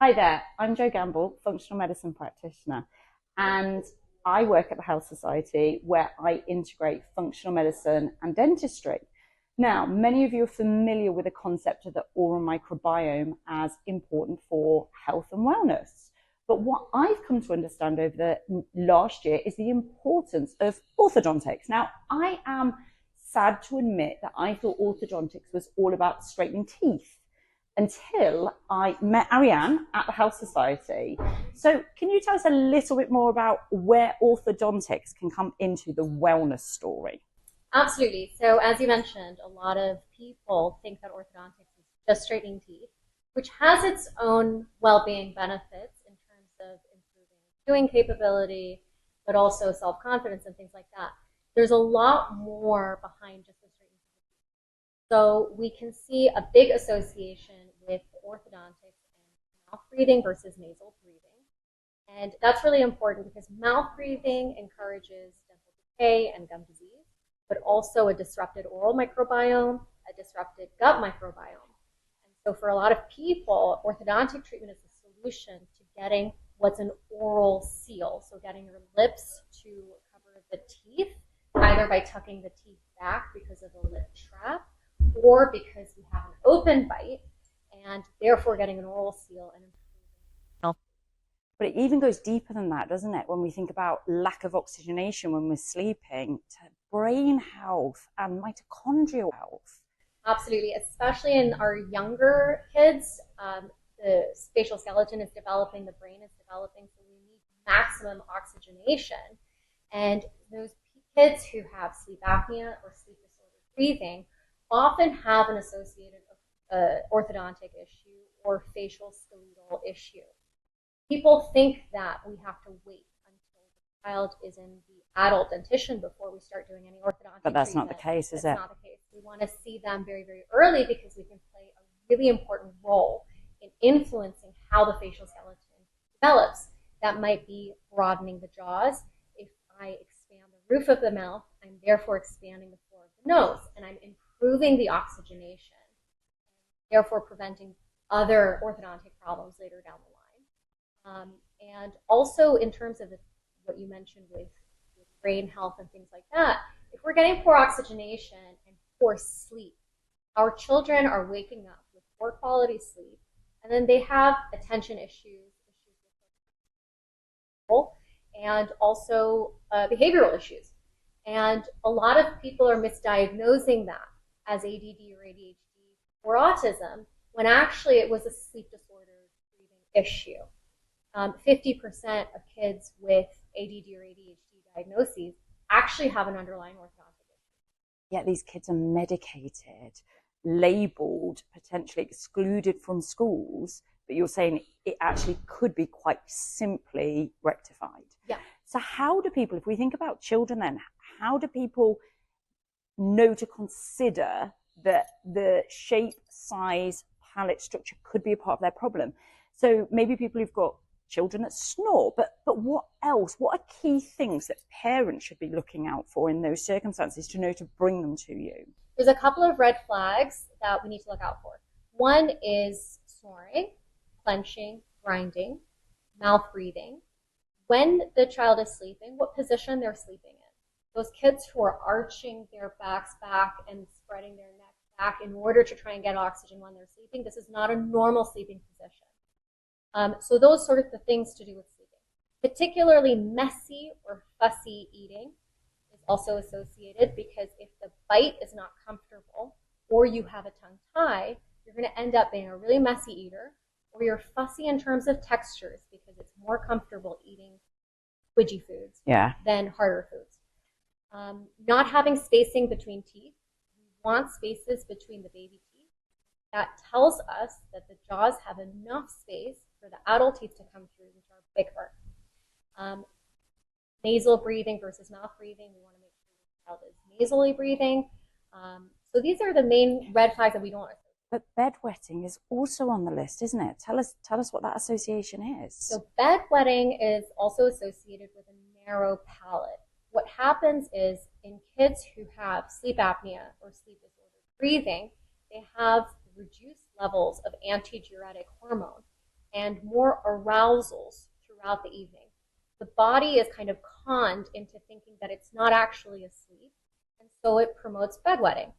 Hi there, I'm Jo Gamble, functional medicine practitioner, and I work at the Health Society where I integrate functional medicine and dentistry. Now, many of you are familiar with the concept of the oral microbiome as important for health and wellness. But what I've come to understand over the last year is the importance of orthodontics. Now, I am sad to admit that I thought orthodontics was all about straightening teeth until I met Ariane at the Health Society. So can you tell us a little bit more about where orthodontics can come into the wellness story? Absolutely. So as you mentioned, a lot of people think that orthodontics is just straightening teeth, which has its own well-being benefits in terms of improving chewing capability, but also self-confidence and things like that. There's a lot more behind just the straightening teeth. So we can see a big association with orthodontics and mouth breathing versus nasal breathing. And that's really important because mouth breathing encourages dental decay and gum disease, but also a disrupted oral microbiome, a disrupted gut microbiome. And so for a lot of people, orthodontic treatment is a solution to getting what's an oral seal, so getting your lips to cover the teeth, either by tucking the teeth back because of a lip trap, or because we have an open bite, and therefore getting an oral seal and improving. But it even goes deeper than that, doesn't it? When we think about lack of oxygenation when we're sleeping, to brain health and mitochondrial health. Absolutely, especially in our younger kids, the spatial skeleton is developing, the brain is developing, so we need maximum oxygenation. And those kids who have sleep apnea or sleep disordered breathing often have an associated orthodontic issue or facial skeletal issue. People think that we have to wait until the child is in the adult dentition before we start doing any orthodontic But that's treatment. not the case, is it? That's not the case. We want to see them very, very early because we can play a really important role in influencing how the facial skeleton develops. That might be broadening the jaws. If I expand the roof of the mouth, I'm therefore expanding the floor of the nose, and I'm improving the oxygenation, therefore preventing other orthodontic problems later down the line. And also in terms of what you mentioned with brain health and things like that, if we're getting poor oxygenation and poor sleep, our children are waking up with poor quality sleep, and then they have attention issues and also behavioral issues. And a lot of people are misdiagnosing that as ADD or ADHD or autism, when actually it was a sleep disorder breathing issue. 50% of kids with ADD or ADHD diagnoses actually have an underlying orthodontic issue. Yet these kids are medicated, labeled, potentially excluded from schools, but you're saying it actually could be quite simply rectified. Yeah. So how do people, if we think about children then, how do people know to consider that the shape, size, palate structure could be a part of their problem? So maybe people who've got children that snore, but what else? What are key things that parents should be looking out for in those circumstances to know to bring them to you? There's a couple of red flags that we need to look out for. One is snoring, clenching, grinding, mouth breathing. When the child is sleeping, what position they're sleeping in. Those kids who are arching their backs back and spreading their neck back in order to try and get oxygen when they're sleeping, this is not a normal sleeping position. So those sort of the things to do with sleeping. Particularly messy or fussy eating is also associated, because if the bite is not comfortable or you have a tongue tie, you're going to end up being a really messy eater, or you're fussy in terms of textures because it's more comfortable eating squidgy foods than harder foods. Not having spacing between teeth. We want spaces between the baby teeth. That tells us that the jaws have enough space for the adult teeth to come through, which are bigger. Nasal breathing versus mouth breathing. We want to make sure the child is nasally breathing. So these are the main red flags that we don't want to see. But bedwetting is also on the list, isn't it? Tell us what that association is. So bedwetting is also associated with a narrow palate. What happens is in kids who have sleep apnea or sleep disordered breathing, they have reduced levels of antidiuretic hormone. and more arousals throughout the evening. The body is kind of conned into thinking that it's not actually asleep, and so it promotes bedwetting.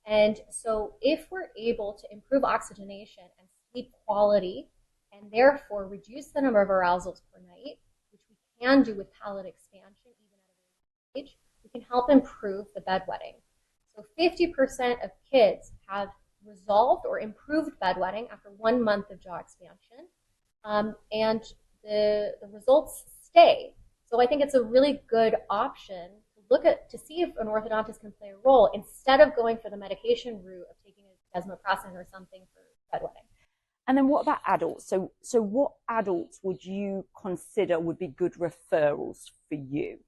And so if we're able to improve oxygenation and sleep quality, and therefore reduce the number of arousals per night, which we can do with palate expansion even at a very young age, we can help improve the bedwetting. So 50% of kids have resolved or improved bedwetting after 1 month of jaw expansion, and the results stay. So I think it's a really good option to look at to see if an orthodontist can play a role instead of going for the medication route of taking a desmopressin or something for bedwetting. And then what about adults? So what adults would you consider would be good referrals for you?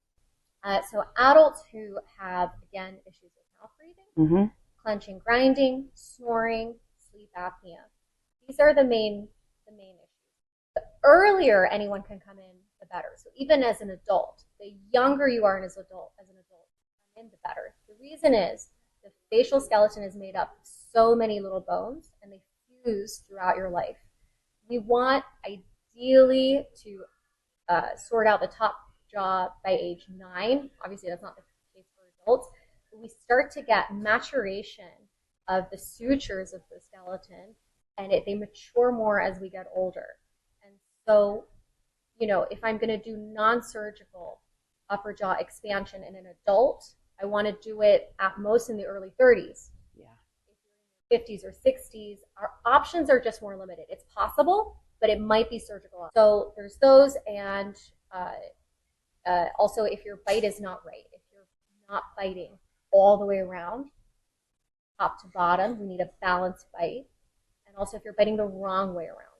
So adults who have, again, issues with mouth breathing, clenching, grinding, snoring, sleep apnea. These are the main issues. The earlier anyone can come in, the better. So even as an adult, the younger you are as an adult, come in, the better. The reason is the facial skeleton is made up of so many little bones, and they fuse throughout your life. We want, ideally, to sort out the top jaw by age 9. Obviously, that's not the case for adults. But we start to get maturation of the sutures of the skeleton, and they mature more as we get older. And so, if I'm going to do non-surgical upper jaw expansion in an adult, I want to do it at most in the early 30s. Yeah. If you're in your 50s or 60s, our options are just more limited. It's possible, but it might be surgical. So there's those, and also if your bite is not right, if you're not biting all the way around, top to bottom, we need a balanced bite. And also if you're biting the wrong way around.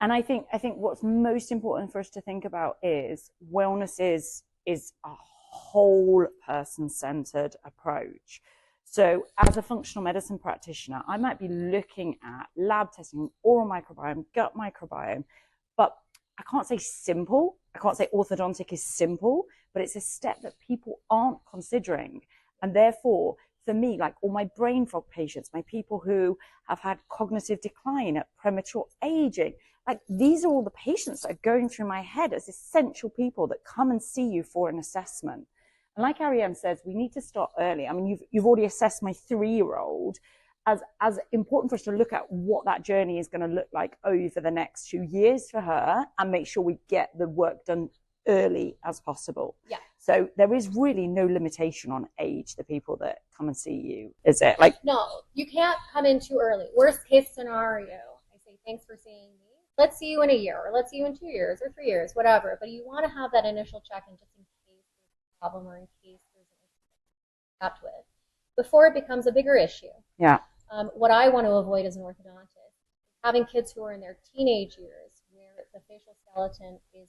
And I think what's most important for us to think about is wellness is a whole person-centered approach. So as a functional medicine practitioner, I might be looking at lab testing, oral microbiome, gut microbiome, but I can't say simple. I can't say orthodontic is simple, but it's a step that people aren't considering. And therefore, for me, like all my brain fog patients, my people who have had cognitive decline at premature aging, like these are all the patients that are going through my head as essential people that come and see you for an assessment. And like Ariane says, we need to start early. I mean, you've already assessed my 3-year-old. As important for us to look at what that journey is going to look like over the next 2 years for her, and make sure we get the work done early as possible. Yeah. So there is really no limitation on age, the people that come and see you, is it? Like, no, you can't come in too early. Worst case scenario, I say, thanks for seeing me. Let's see you in a year, or let's see you in 2 years or 3 years, whatever. But you want to have that initial check-in just in case there's a problem or in case there's an issue to with before it becomes a bigger issue. Yeah. What I want to avoid as an orthodontist is having kids who are in their teenage years where the facial skeleton is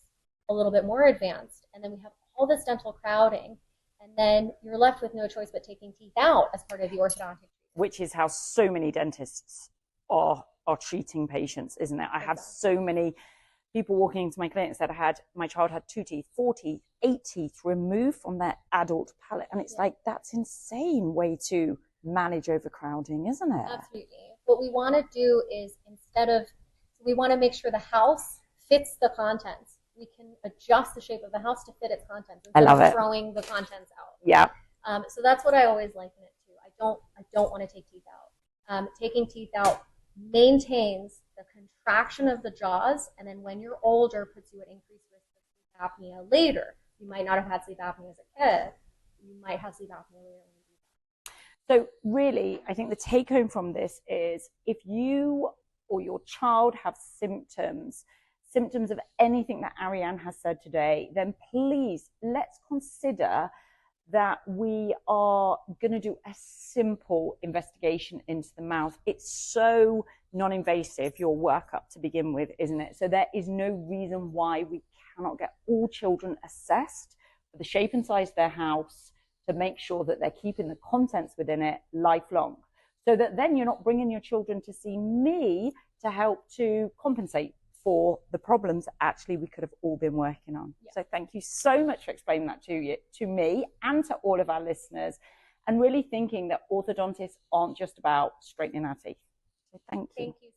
a little bit more advanced, and then we have all this dental crowding, and then you're left with no choice but taking teeth out as part of the orthodontic treatment. Which is how so many dentists are treating patients, isn't it? I have so many people walking into my clinics that my child had 2 teeth, 4 teeth, 8 teeth removed from their adult palate. And it's like, that's insane way to manage overcrowding, isn't it? Absolutely. What we want to do is we want to make sure the house fits the contents. We can adjust the shape of the house to fit its contents instead of throwing the contents out. Yeah. So that's what I always liken it to. I don't want to take teeth out. Taking teeth out maintains the contraction of the jaws, and then when you're older, puts you at increased risk of sleep apnea later. You might not have had sleep apnea as a kid. You might have sleep apnea later when you do that. So really, I think the take home from this is if you or your child have symptoms of anything that Ariane has said today, then please let's consider that we are going to do a simple investigation into the mouth. It's so non-invasive, your workup to begin with, isn't it? So there is no reason why we cannot get all children assessed for the shape and size of their house to make sure that they're keeping the contents within it lifelong. So that then you're not bringing your children to see me to help to compensate for the problems that actually we could have all been working on. Yeah. So thank you so much for explaining that to me and to all of our listeners, and really thinking that orthodontists aren't just about straightening our teeth. So thank you. Thank you.